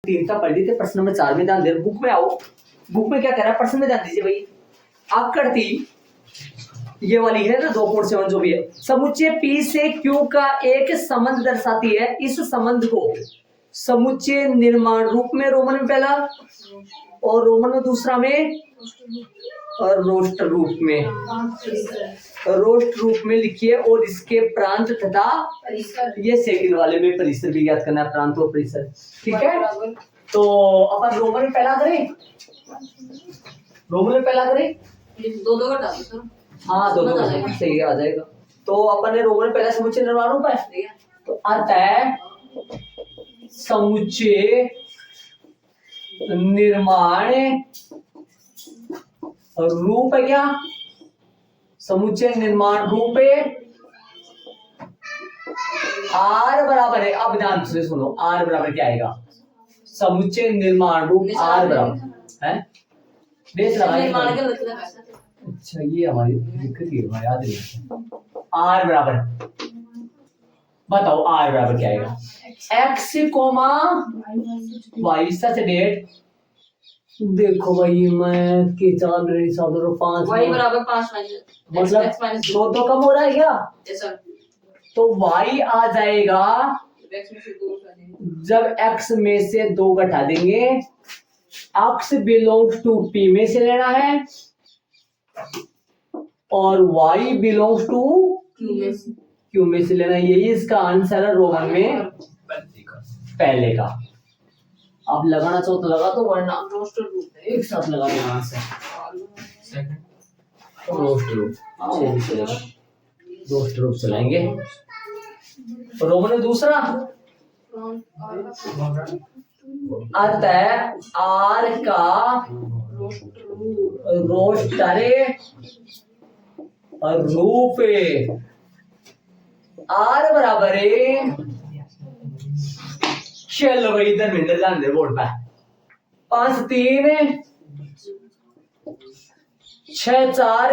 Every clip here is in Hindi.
3 का पढ़ ली थे, प्रश्न नंबर 4 में ध्यान दे। बुक में आओ, बुक में क्या कह रहा है, प्रश्न में ध्यान दीजिए भाई। आकृति ये वाली है ना 2.7 जो भी है, समुच्चय P से Q का एक संबंध दर्शाती है। इस संबंध को समुच्चय निर्माण रूप में, रोमन में पहला और रोमन में दूसरा में, और रोस्ट रूप में, रोस्ट रूप में लिखिए। और इसके प्रांत तथा ये सेकंड वाले में परिसर भी याद करना है, प्रांत और परिसर। ठीक है, तो अपन रोमन में पहला करें, रोमन में पहला करें, दो घटा दो। हाँ दो सही आ जाएगा। तो अपन ने रोमन में पहला समुच्चय निर्माण रूप है, तो आता है समुच्चय निर्माण रूप है क्या, समुच्चय निर्माण रूप आर बराबर है। अब ध्यान से सुनो, आर बराबर क्या आएगा, समुच्चय निर्माण रूप आर बराबर है, बेस लगा। अच्छा ये हमारी दिक्कत ही है, याद नहीं। आर बराबर, बताओ आर बराबर क्या आएगा, एक्स कोमा वाई सच डेट। देखो भाई मैं के चाल रही हिसाब से 5 y बराबर 5 मतलब 2 तो कम हो रहा है क्या, तो y आ जाएगा जब x में से 2 घटा देंगे, x बिलोंग्स टू p में से लेना है और y बिलोंग्स टू q में से लेना है। यही इसका आंसर है रोमन में पहले का। अब लगाना चाहो तो लगा दो, वरना एक साथ लगा देना आंसर। रोस्ट रूप, रोस्ट रूप चलाएंगे। रोमन में दूसरा अतः आर का रोस्टर रूप आर बराबर है, चलो भाई इधर मिनट ध्यान दे बोर्ड पे, 5 3 6 4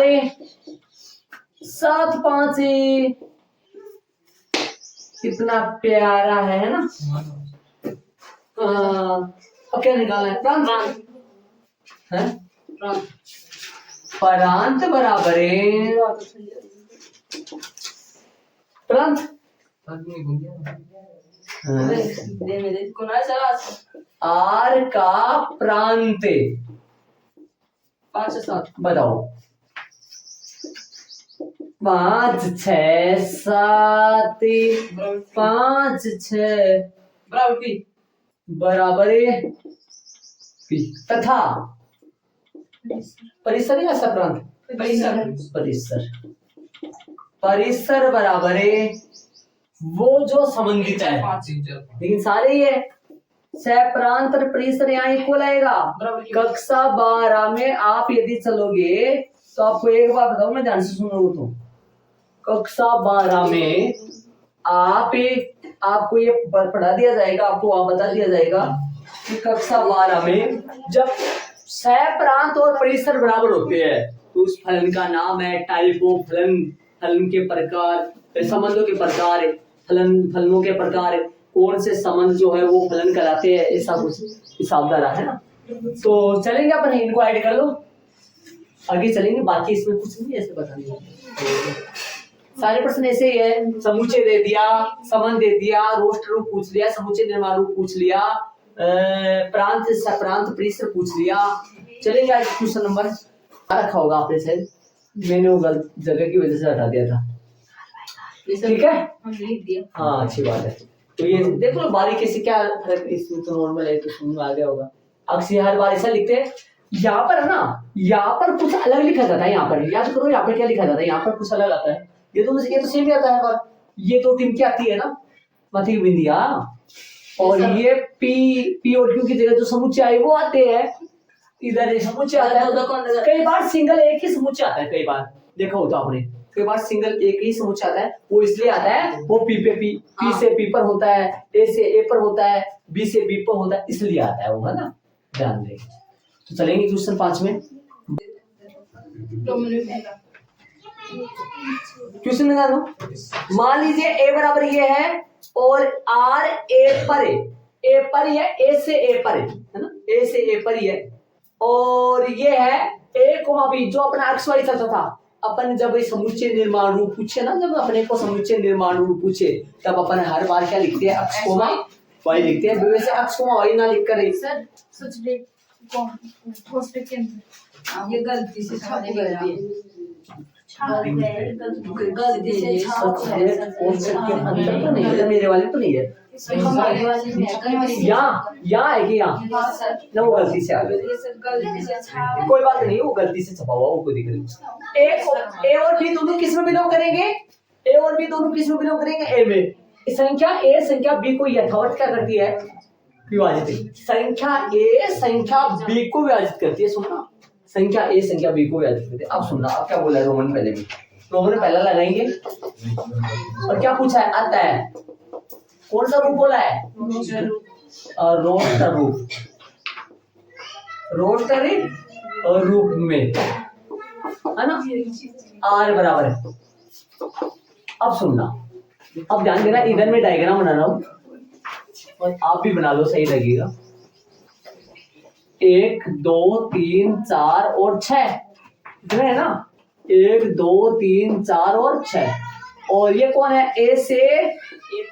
7 5, कितना प्यारा है ना। अब क्या निकालना है, प्रांत है, प्रांत बराबर है प्रांत आर का प्रांत 5 7 बताओ, 5 6 7 5 6 बराबर तथा परिसर या सप्रांत, परिसर परिसर बराबर है वो जो संबंधित है, लेकिन सारे ही है। सप्रांत और परिसर यहाँ इक्वल आएगा। कक्षा 12 में आप यदि चलोगे तो आपको एक बात बताऊं, मैं ध्यान से सुनो तो, कक्षा 12 में आपको ये पढ़ा दिया जाएगा, आपको वहां बता दिया जाएगा कि कक्षा 12 में जब सप्रांत और परिसर बराबर होते हैं तो उस फलन का नाम है टाइप ऑफ फलन, फलन के प्रकार, संबंधों के प्रकार, फलनों के प्रकार, कौन से संबंध जो है वो फलन कराते हैं, ऐसा कुछ हिसाबदार है ना। तो चलेंगे अपन, इनको ऐड कर लो, आगे चलेंगे। बाकी इसमें कुछ नहीं ऐसे बताने, सारे प्रश्न ऐसे ही है। समुच्चय दे दिया, संबंध दे दिया, रोस्ट रूप पूछ लिया, समुच्चय निर्माण रूप पूछ लिया, प्रांत सप्रांत परिसर पूछ लिया। चलेंगे आज क्वेश्चन नंबर रखा होगा आपने शायद, मैंने वो गलत जगह की वजह से हटा दिया था। ठीक है, हाँ अच्छी बात है। तो ये देख लो बारीकी से क्या फर्क, इसमें तो नॉर्मल है तो समझ में आ गया होगा। अक्सर हर बार ऐसा लिखते हैं, यहाँ पर ना, यहाँ पर कुछ अलग लिखा जाता है, यहाँ पर याद करो, यहाँ पर क्या लिखा जाता है, यहाँ पर कुछ अलग आता है। ये तो सेम ही आता है पर ये 2 टीम की आती है ना, मथी बिंदिया, और ये पी और क्यू की जगह जो समुच्चय आए वो आते हैं। इधर समुच्चय आता है, कई बार सिंगल एक ही समुच्चय आता है, कई बार देखा होता आपने, कई बार सिंगल एक ही समुच्चय आता है। वो इसलिए आता है, वो पी पे पी से पी पर होता है, ए से ए पर होता है, बी से बी पर होता है, इसलिए आता है वो, है ना, ध्यान दें। तो चलेंगे क्वेश्चन 5 में। क्वेश्चन निकालो, मान लीजिए ए बराबर ये है और आर ए पर है, ए पर ही है, ए से ए पर है ना, ए से ए पर ही है। और ये है ए कोमा बी जो अपना एक्स वाई चलता था। अपन जब ये समुच्चय निर्माण रूप पूछे ना, जब अपने को समुच्चय निर्माण रूप पूछे तब अपन हर बार क्या लिखते हैं, एक्स कोमा वाई लिखते हैं। वैसे एक्स कोमा वाई ना लिख कर सर सच डेट पोस्ट के अंदर ये गलती से छाप गया गलती से छाप अंदर तो नहीं है, मेरे वाले तो नहीं है, हमारे वाले में है यहाँ है कि यहाँ ना, वो गलती से आ गया। ये सर गलती से छाप कोई बात नहीं, वो गलती से छपा हुआ, वो कोई दिक्कत नहीं। ए और बी दोनों किस में बिलोंग करेंगे, ए और बी दोनों किस में बिलोंग करेंगे, ए में। संख्या ए संख्या बी को यथावत क्या करती है, विभाजित। संख्या ए संख्या बी को विभाजित करती है। सुनना, संख्या ए संख्या बी को विभाजित करती है। अब सुनना, अब क्या बोला है रोमन, पहले भी रोमन पहला लगाएंगे और क्या पूछा है, आता है कौन सा रूप बोला है, रोस्टर रूप, रोस्टर रूप में है ना, आर बराबर है। अब सुनना, अब ध्यान देना, इधर में डायग्राम बना रहा हूं और आप भी बना लो, सही लगेगा। 1 2 3 4 और 6 इतने है ना, 1 2 3 4 और 6। और ये कौन है, ए से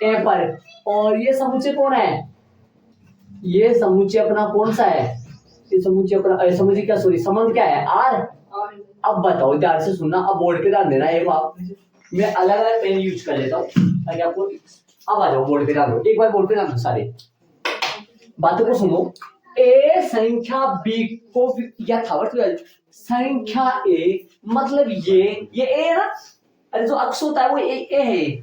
ए पर। और ये समुच्चय कौन है, ये समुच्चय अपना कौन सा है, ये समुच्चय अपना, समुच्चय क्या, सॉरी संबंध क्या है, आर। अब बताओ, ध्यान से सुनना, अब बोर्ड पे ध्यान देना। एक बार मैं अलग अलग पेन यूज कर लेता हूँ ताकि आपको, अब आ जाओ बोर्ड पे ध्यान दो, एक बार बोर्ड पे ध्यान दो, सारे बातों को सुनो। ए संख्या बी को यथावत, संख्या ए मतलब ये ए है ना, अरे जो अक्ष होता है वो ए है,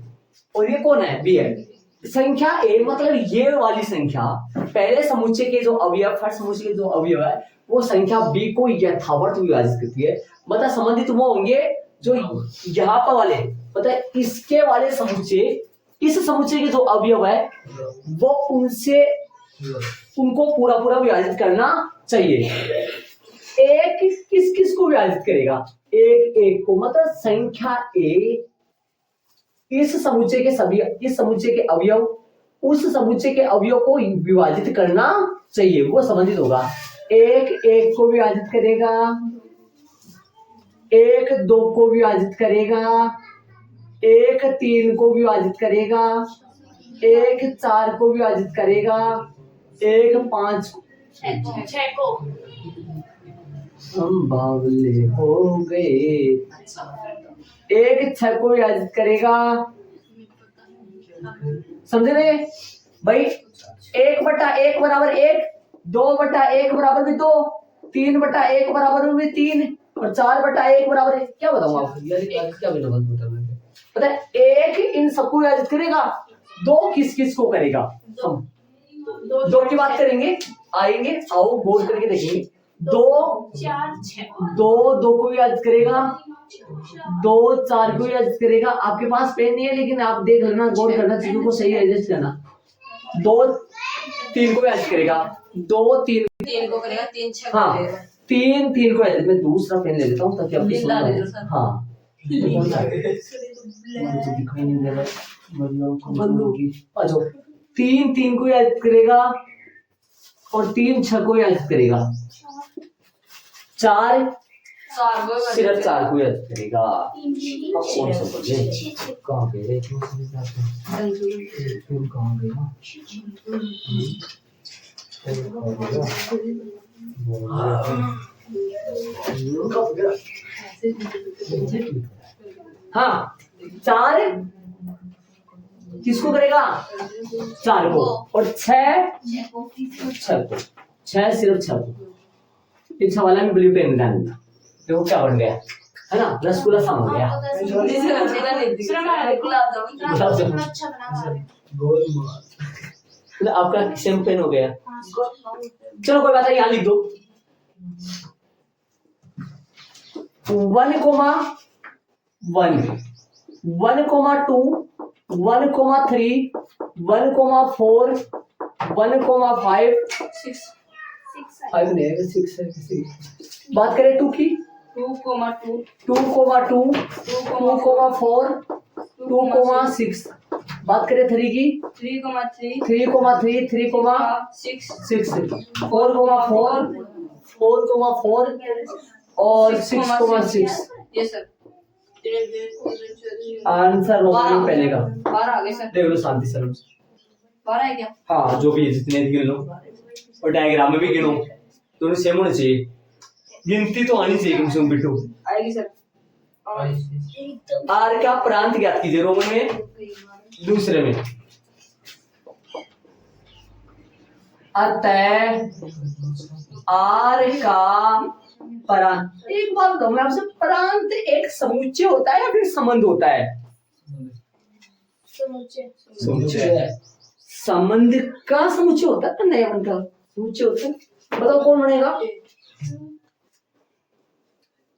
और ये कौन है, बी है। संख्या ए मतलब ये वाली संख्या, पहले समुच्चय के जो अवयव, फर्स्ट समुच्चय के जो अवयव है वो संख्या बी को यथावत विभाजित करती है। मतलब संबंधित वो होंगे जो यहाँ पर वाले, मतलब इसके वाले समुच्चय, इस समुच्चय के जो अवयव है वो उनसे, उनको पूरा पूरा विभाजित करना चाहिए। एक किस किस को विभाजित करेगा, एक एक को, मतलब संख्या ए इस समुच्चय के सभी, इस समुच्चय के अवयव उस समुच्चय के अवयव को विभाजित करना चाहिए, वो संबंधित होगा। एक एक को विभाजित करेगा, 1 2 को विभाजित करेगा, 1 3 को विभाजित करेगा, 1 4 को विभाजित करेगा, 1 5 छह को हम बावले हो गए, 1 6 को विभाजित करेगा। समझ रहे भाई, 1/1 बराबर 1, 2/1 बराबर भी 2, 3/1 बराबर भी 3 और 4/1 बराबर 1। क्या बताऊं आपको, क्या पता है, 1 इन सबको विभाजित करेगा, 2 किस किस को करेगा, 2 की बात करेंगे, आएंगे, आओ बोल करके देखेंगे। 2 को विभाजित करेगा, 2 4 को विभाजित करेगा। आपके पास पेन नहीं है लेकिन आप देख लेना, गौर करना, चीजों को सही एडजस्ट करना। 2 3 को विभाजित करेगा, 2 3 को करेगा, 3 6 हाँ 3 3 को विभाजित। मैं दूसरा पेन ले लेता हूँ ताकि आपको समझ आए। हाँ दिखाई नहीं दे रहा, अच्छा 3 3 को विभाजित करेगा और 3 6 को विभाजित करेगा, 4 सिर्फ 4 को विभाजित करेगा। अब कौन सा बोले, कहाँ गए, कहाँ गया, हाँ 4 किसको करेगा, 4 को, और 6 को, 6 सिर्फ 6 को। इस हवाला में ब्लू पेन डाल दिया, देखो क्या बन गया है ना, रसगुल्ला सा हो गया। आपका सेम पेन हो गया। चलो कोई बात नहीं, यहाँ लिख दो 1,1 1,2 1,3 1,4 1,5 5 नहीं है, 6 है, 6। बात करें 2 की, 2,2 2,4 2,6 बात करें 3 की 3,3 3,3 3,6 6 4,4 4,4 और 6,6 ये सर आंसर रोकने पहले का 12 आ गए सर। देख लो शांति से 12 है क्या? हाँ जो भी है जितने गिन लो और डायग्राम में भी गिनो दोनों सेम होने चाहिए गिनती तो आनी चाहिए कम से कम बिट्टू आएगी सर। आर का प्रांत ज्ञात कीजिए रोमन में दूसरे में अतः आर का प्रांत एक बात बताऊं मैं आपसे प्रांत एक समुच्चय होता है या फिर संबंध होता है समुच्चय संबंध का समुच्चय होता है तो नया बन का समुच्चय होता है बताओ कौन बनेगा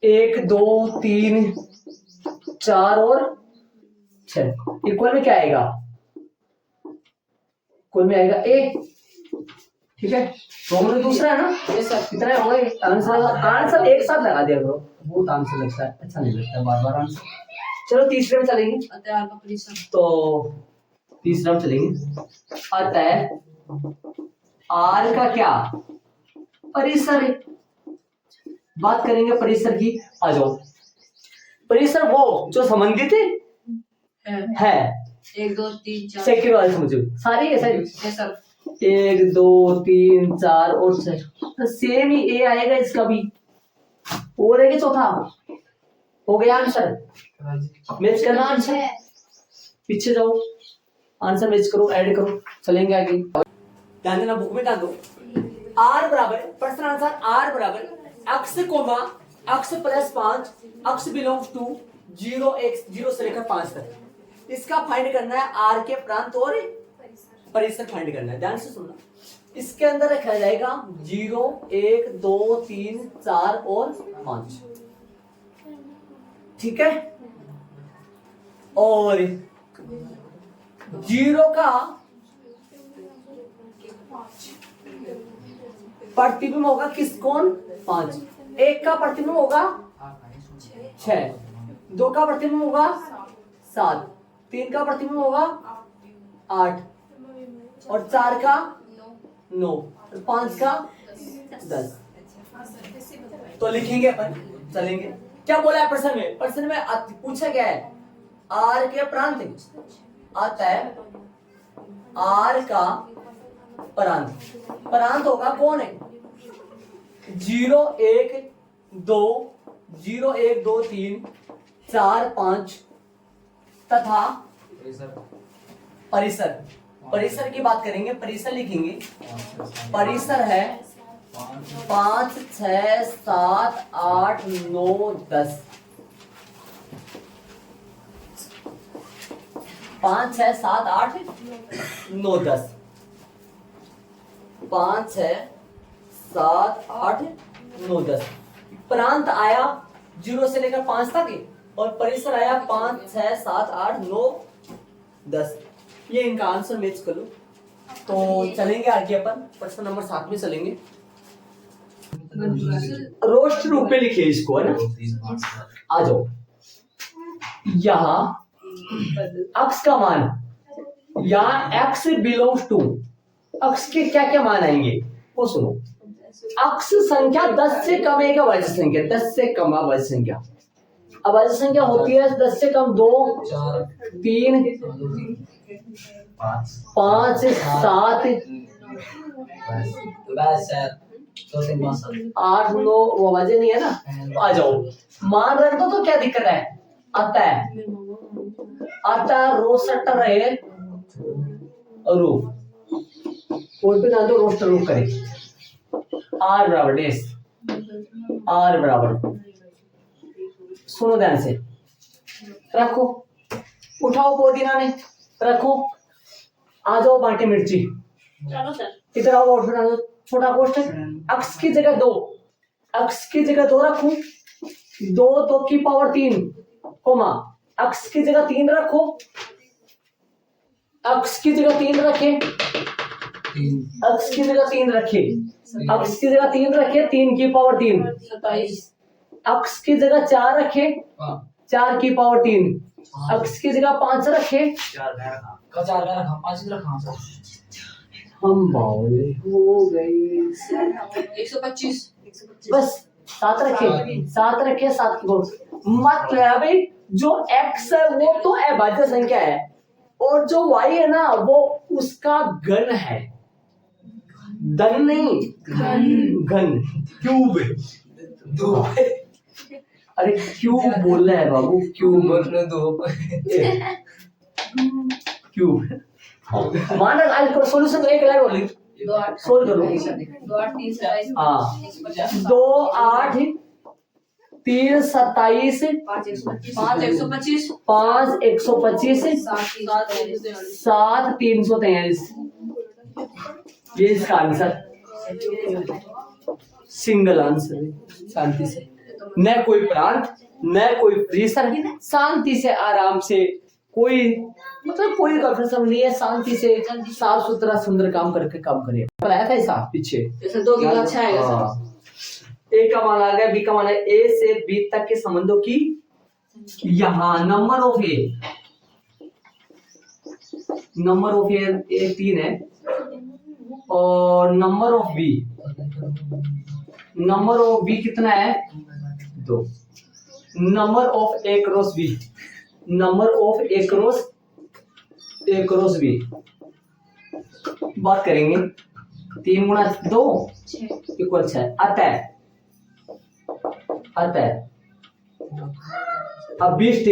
1 2 3 4 और 6 इक्वल में क्या आएगा इक्वल में आएगा ए ठीक है रोमन में दूसरा है ना ये सर कितना होगा आंसर एक साथ लगा दिया करो बहुत आंसर लगता है अच्छा नहीं लगता बार बार आंसर चलो तीसरे में चलेंगे अतः आर का परिसर तो तीसरा में चलेंगे अतः आर का क्या परिसर है बात करेंगे परिसर की आ जाओ परिसर वो जो संबंधित है 1 2 3 4 सेकंड वाले समझो सारी है सारी ये सर 1 2 3 4 और 6 तो सेम ही ए आएगा इसका भी और है कि चौथा हो गया आंसर मैच करना आंसर पीछे जाओ आंसर मैच करो ऐड करो चलेंगे आगे ध्यान देना बुक में डाल दो आर बराबर प्रश्न आंसर आर बराबर x comma x plus 5 x belongs to 0 से लेकर 5 तक इसका फाइंड करना है आर के प्रांत और परिसर फाइंड करना है ध्यान से सुनना इसके अंदर रखा जाएगा 0 1 2 3 4 और 5 ठीक है और 0 का प्रतिबिंब होगा किस कौन 5 1 का प्रतिबिंब होगा 6 2 का प्रतिबिंब होगा 7 3 का प्रतिबिंब होगा 8 और 4 का 9 और 5 का 10 तो लिखेंगे अपन चलेंगे क्या बोला है प्रश्न में पूछा गया है आर के प्रांत अतः आर का प्रांत होगा कौन है 0 1 2 0 1 2 3 4 5 तथा परिसर की बात करेंगे परिसर लिखेंगे परिसर है 5 6 7 8 9 10 5 6 7 8 9 10 5 6 7 8 9 10 प्रांत आया 0 से लेकर 5 तक और परिसर आया 5 6 7 8 9 10 ये इनका आंसर मैच कर लो तो चलेंगे आगे अपन प्रश्न नंबर 7 में चलेंगे रोस्ट रूप में लिखिए इसको है ना आ जाओ यहाँ x का मान यहाँ x बिलोंग्स टू x के क्या क्या मान आएंगे वो सुनो x संख्या 10 से कम है अभाज्य संख्या 10 से कम अभाज्य संख्या अभाज्य संख्या होती है 10 से कम 2 3 5 7 8 9 वो अभाज्य नहीं है ना आ जाओ मान रख दो तो क्या दिक्कत है अतः रोस्टर रहे रू कोई भी ना दो रोस्टर रू करे आर बराबर डेस आर बराबर सुनो ध्यान से रखो उठाओ पुदीना ने रखो आ जाओ बांटे मिर्ची इधर आओ और फिर छोटा कोष्ट अक्स की जगह 2 अक्स की जगह 2 रखूं 2 की पावर 3 कोमा अक्स की जगह 3 रखो अक्स की जगह 3 रखे अक्स की जगह 3 रखे अक्स की जगह 3 रखे 3 की पावर 3 27 अक्स की जगह 4 रखे 4 की पावर 3 अक्स की जगह 5 रखे चार का रखा, पांच का रखा सर। हम बावले हो गए। 125 बस सात रखे, सात रखे, सात की बोल। मतलब जो x है वो तो अभाज्य संख्या है, और जो y है ना वो उसका घन है, धन नहीं, घन, क्यूब। दो अरे क्यूब बोल रहा है बाबू, क्यूब, मतलब दो क्यूब। मान रहा आज सॉल्यूशन एक लाइन बोली, 2 8 सोल्व करो। 2 8 3 27 हाँ 2 8 3 27 5 125 5 125 7 343। ये इसका आंसर, सिंगल आंसर है, शांति से, न कोई प्रांत न कोई परिसर, शांति से आराम से, कोई मतलब कोई कंफ्यूजन नहीं है, शांति से साफ सुथरा सुंदर काम करके काम करे। बताया था ऐसा पीछे, जैसे 2 किलो अच्छा आएगा सर। हाँ। ए का मान आ गया, बी का मान है, ए से बी तक के संबंधों की यहाँ नंबर ऑफ ए 3 है, और नंबर ऑफ बी कितना है 2। Number of a cross b, number of a cross b बात करेंगे, 3 गुणा 2 इक्वल 6। अतः अभिष्ट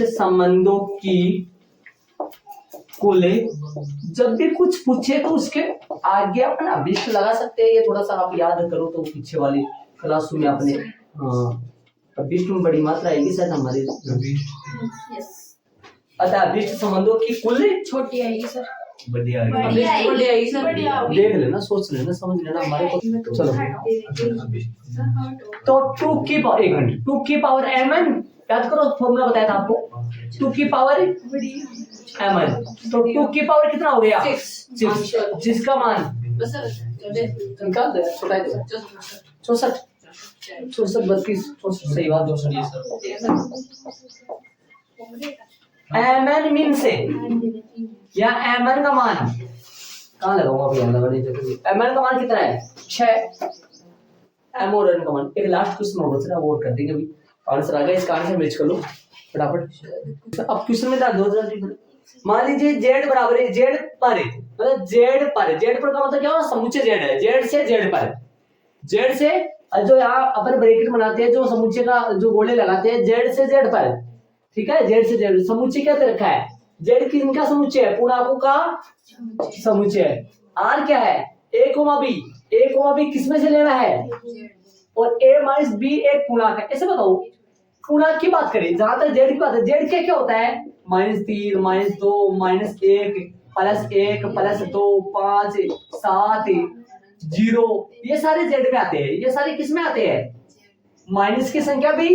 संबंधों की कुल, जब भी कुछ पूछे तो उसके आगे अपन अभिष्ट लगा सकते हैं। ये थोड़ा सा आप याद करो तो पीछे वाली क्लास में आपने अभिष्ट में बड़ी मात्रा आएगी शायद हमारे। अतः अभिष्ट संबंधों की कुल छोटी आएगी सर, बढ़िया है, बड़ी आएगी सर, देख लेना, सोच लेना, समझ लेना हमारे को। चलो तो 2 की पावर, एक मिनट, 2 की पावर mn, याद करो फॉर्मूला बताया था आपको, 2 की पावर mn, तो 2 की पावर कितना हो गया 6, जिसका मान निकाल दे, छोटा है 64 32 64, सही बात, 2 mn मीन से, या mn का मान कहाँ लगाऊंगा भैया, लगाने जरूरी। mn का मान कितना है 6, m और n का मान। एक लास्ट क्वेश्चन और बचा है, वो कर देंगे अभी, आंसर आ गया, इसका आंसर मैच कर लो फटाफट। अब क्वेश्चन में था 2000, मान लीजिए z बराबर है, z पर, मतलब z पर का मतलब क्या होगा, समुच्चय z है, z से z पर, z से जो यहाँ अपन ब्रैकेट बनाते हैं, जो समुच्चय का जो गोले लगाते हैं, z से z पर, ठीक है, z से z, समुच्चय क्या दे रखा है, z की इनका समुच्चय है, पूर्णांकों का समुच्चय है। r क्या है, a b किसमें से लेना है, और a माइनस b एक पूर्णांक है। ऐसे बताओ, पूर्णांक की बात करें, जहां तक z की बात है, z क्या होता है, -3 -2 -1 +1 +2 5 7 0, ये सारे z में आते हैं। ये सारे किस में आते हैं, माइनस की संख्या भी,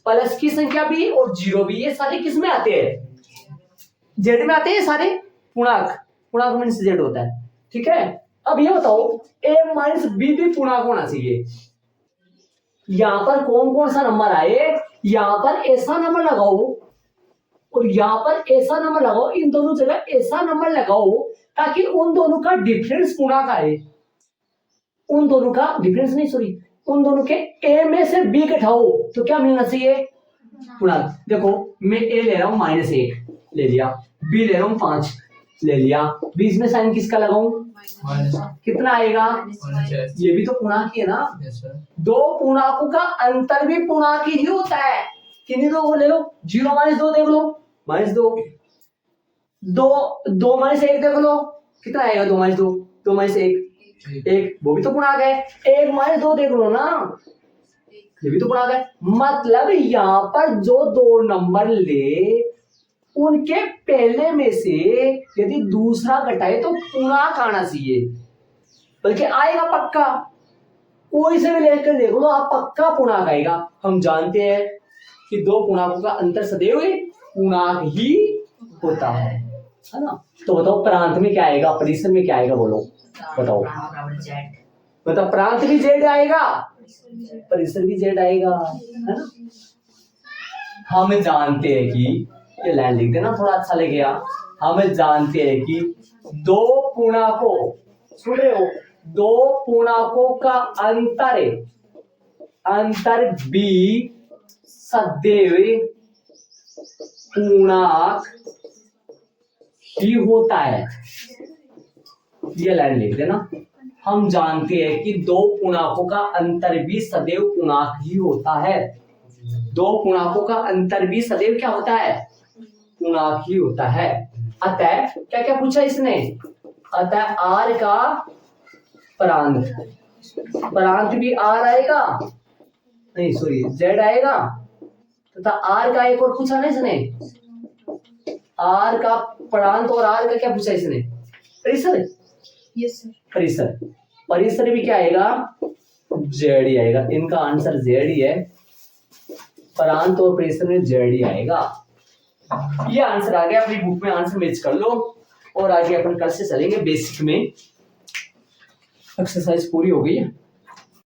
प्लस की संख्या भी, और 0 भी, ये सारे किस में आते हैं, z में आते हैं सारे। पूर्णांक में z होता है, ठीक है। अब ये बताओ, a माइनस b भी पूर्णांक होना चाहिए। यहां पर कौन कौन सा नंबर आए, यहां पर ऐसा नंबर लगाओ और यहां पर ऐसा नंबर लगाओ, इन दोनों जगह ऐसा नंबर लगाओ ताकि उन दोनों का डिफरेंस पूर्णांक आए, उन दोनों का डिफरेंस नहीं, सॉरी, उन दोनों के a में से b घटाओ तो क्या मिलना चाहिए, पूर्णांक। देखो मैं a ले रहा हूं -1 ले लिया, b ले रहा हूं 5 ले लिया, बीच में साइन किसका लगाऊं, कितना आएगा, ये भी तो पूर्णांक ही है ना। दो पूर्णांकों का अंतर भी पूर्णांक ही होता है। किन्हीं दो ले लो, 0 -2 देख लो, -2, 2 -1 देख लो, कितना आएगा, 2 -2 2 -1 1, वो भी तो पूर्णांक है। 1 -2 देख लो ना, ये भी तो पूर्णांक है। मतलब यहाँ पर जो दो नंबर ले, उनके पहले में से यदि दूसरा घटाए तो पूर्णांक आना चाहिए, बल्कि आएगा पक्का, कोई से भी लेकर देख लो आप, पक्का पूर्णांक आएगा। हम जानते हैं कि दो पूर्णांकों का अंतर सदैव पूर्णांक ही होता है ना। तो बताओ प्रांत में क्या आएगा, परिसर में क्या आएगा, बोलो बताओ। मतलब प्रांत भी z आएगा, परिसर भी z आएगा, है ना। हम जानते हैं कि, ये लाइन लिख देना थोड़ा अच्छा लगेगा। हम जानते हैं कि दो पूर्णांकों, सुन रहे हो, दो पूर्णांकों का अंतर भी सदैव पूर्णांक ही होता है। ये लाइन लिख देना। हम जानते हैं कि दो पूर्णांकों का अंतर भी सदैव पूर्णांक ही होता है। दो पूर्णांकों का अंतर भी सदैव क्या होता है? पूर्णांक ही होता है। अतः क्या क्या पूछा इसने? अतः आर का प्रांत भी आर आएगा, नहीं सॉरी जेड आएगा, तथा आर का एक और पूछा ना इसने, आर का प्रांत और आर का क्या पूछा इसने? परिसर। Yes sir. परिसर भी क्या आएगा? जेड ही आएगा। इनका आंसर जेड ही है, प्रांत और परिसर में जेड ही आएगा। ये आंसर आ गया, अपनी बुक में आंसर मैच कर लो और आगे अपन कल से चलेंगे बेसिक में। एक्सरसाइज पूरी हो गई है।